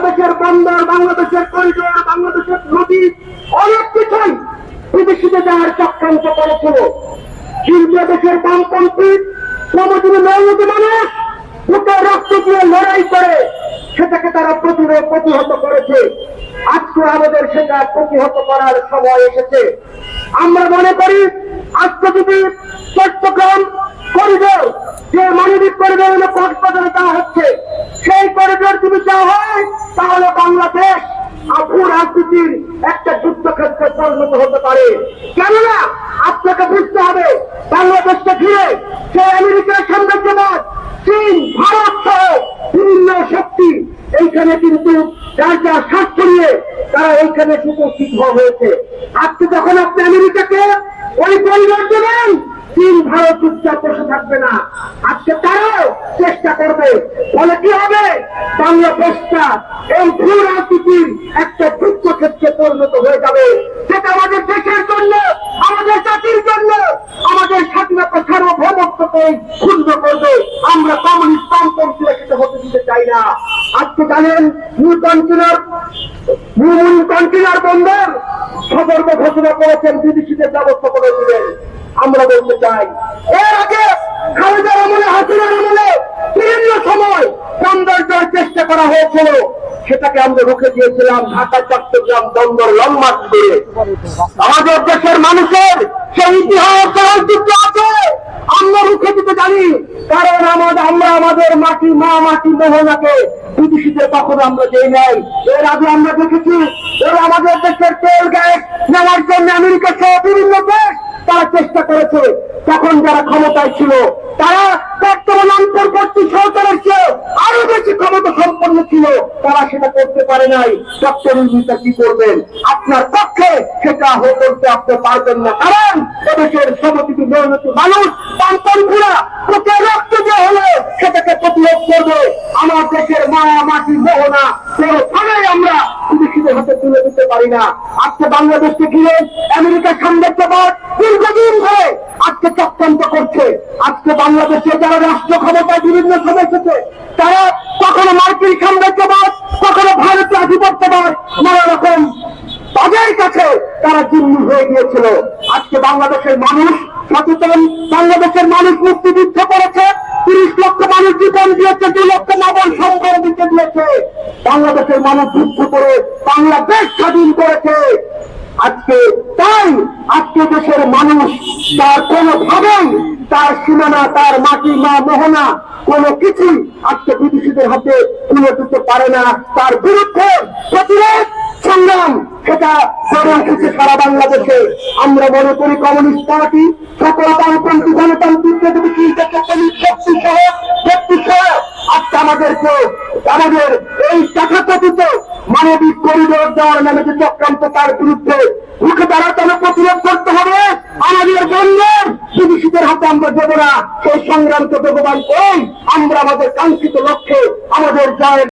বাংলাদেশের বন্দর, বাংলাদেশের করিডোর, বাংলাদেশের নদী অনেক কিছুই বিদেশিতে যাওয়ার চক্রান্ত করেছিল। কিন্তু দেশের বামপন্থী শ্রমজীবী মেহনতি মানুষ বুকে রক্ত দিয়ে লড়াই করে সেটাকে তারা প্রতিহত করেছে। আজকে আমাদের সেটা প্রতিহত করার সময় এসেছে। আমরা মনে করি আজকে যদি চট্টগ্রাম করিডোর, যে মানবিক করিডোর কক্সবাজারে দেওয়া হচ্ছে, সেই করিডোর যদি দেওয়া হয় তাহলে বাংলাদেশ ভূ রাজনীতির একটা যুদ্ধক্ষেত্রে পরিণত হতে পারে। কেননা আপনাকে বুঝতে হবে, বাংলাদেশকে ঘিরে সে আমেরিকার সাম্রাজ্যবাদ, চীন, ভারত সহ বিভিন্ন শক্তি এইখানে কিন্তু যার যার স্বার্থ নিয়ে তারা এইখানে উপস্থিত হয়েছে। আজকে যখন আপনি আমেরিকাকে ওই করিডোর দেবেন, চীন ভারত চুপচাপ বসে থাকবে না, আজকে তারাও চেষ্টা করবে। ফলে কি হবে, বাংলাদেশটা এই ভূ রাজনীতির একটা যুদ্ধক্ষেত্রে পরিণত হয়ে যাবে, যেটা আমাদের দেশের জন্য, আমাদের জাতির জন্য, আমাদের স্বাধীনতা সার্বভৌমত্বকে ক্ষুণ্ণ করবে। আমরা কমিউনিস্ট বামপন্থীরা সেটা হতে দিতে চাই না। আজকে জানেন নিউ কন্টেনার বন্দর সতর্ক ঘোষণা করেছেন, বিদেশিদের ব্যবস্থা করে দিলেন। আমরা বলতে চাই, এর আগে খালেদার আমলে, হাসিনার আমলে বিভিন্ন সময় বন্দর দেওয়ার চেষ্টা করা হয়েছিল, সেটাকে আমরা রুখে দিয়েছিলাম। ঢাকা চট্টগ্রাম বন্দর লং মার্চ করে আমাদের দেশের মানুষের সেই ইতিহাস ঐতিহ্য আছে, আমরা রুখে দিতে জানি। কারণ আমরা আমাদের মাটি, মা মাটি মোহনাকে বিদেশিদের কখনো আমরা দেই নাই। এর আগে আমরা দেখেছি এরা আমাদের দেশের তেল গ্যাস নেওয়ার জন্য আমেরিকা সহ বিভিন্ন দেশ তারা চেষ্টা করেছে। তখন যারা ক্ষমতায় ছিল তারা বর্তমান অন্তর্বর্তী সরকারের চেয়ে আরো বেশি ক্ষমতা সম্পন্ন ছিল, তারা সেটা করতে পারে নাই। ডক্টর ইউনূস কি করবেন? আপনার পক্ষে সেটা করতে আপনি পারবেন না, কারণ এদেশের শ্রমজীবী মেহনতি মানুষ, বামপন্থীরা বুকে রক্ত দিয়ে হলে সেটাকে প্রতিরোধ করবে। আমার দেশের মা মাটি মোহনা কোনোভাবেই আমরা বিদেশিদের হাতে তুলে দিতে পারি না। আজকে বাংলাদেশকে ঘিরে আমেরিকার সাম্রাজ্যবাদ দীর্ঘদিন ধরে আজকে চক্রান্ত করছে। আজকে বাংলাদেশে যারা রাষ্ট্র ক্ষমতায় বিভিন্ন সময় এসেছে, তারা কখনো মার্কিন সাম্রাজ্যবাদ, কখনো ভারতীয় আধিপত্যবাদ, নানা রকম তাদের কাছে তারা জিম্মি হয়ে গিয়েছিল। আজকে বাংলাদেশের মানুষ সচেতন, বাংলাদেশের মানুষ মুক্তিযুদ্ধ করেছে, 30 লক্ষ মানুষ জীবন দিয়েছে, 2 লক্ষ নবল সম্মান দিতে দিয়েছে। বাংলাদেশের মানুষ যুদ্ধ করে বাংলাদেশ স্বাধীন করেছে। আজকে তাই আজকে দেশের মানুষ তার কোনোভাবেই তার সীমানা, তার মাটি, মা মোহনা কোনো কিছুই আজকে বিদেশিদের হাতে তুলে দিতে পারে না। তার বিরুদ্ধে প্রতিরোধ সংগ্রাম সেটা গড়ে উঠেছে সারা বাংলাদেশে। আমরা মনে করি কমিউনিস্ট পার্টি সকল বামপন্থী গণতান্ত্রিক শক্তি সহ আজকে আমাদের এই তথাকথিত মানবিক করিডোর দেওয়ার নামে যে চক্রান্ত, তার বিরুদ্ধে রুখে দাঁড়াতে হবে, প্রতিরোধ করতে হবে। আমাদের বন্দর বিদেশিদের হাতে আমরা দেবো না। সেই সংগ্রামকে ভগবান করেই আমরা আমাদের কাঙ্ক্ষিত লক্ষ্যে আমাদের জয়ের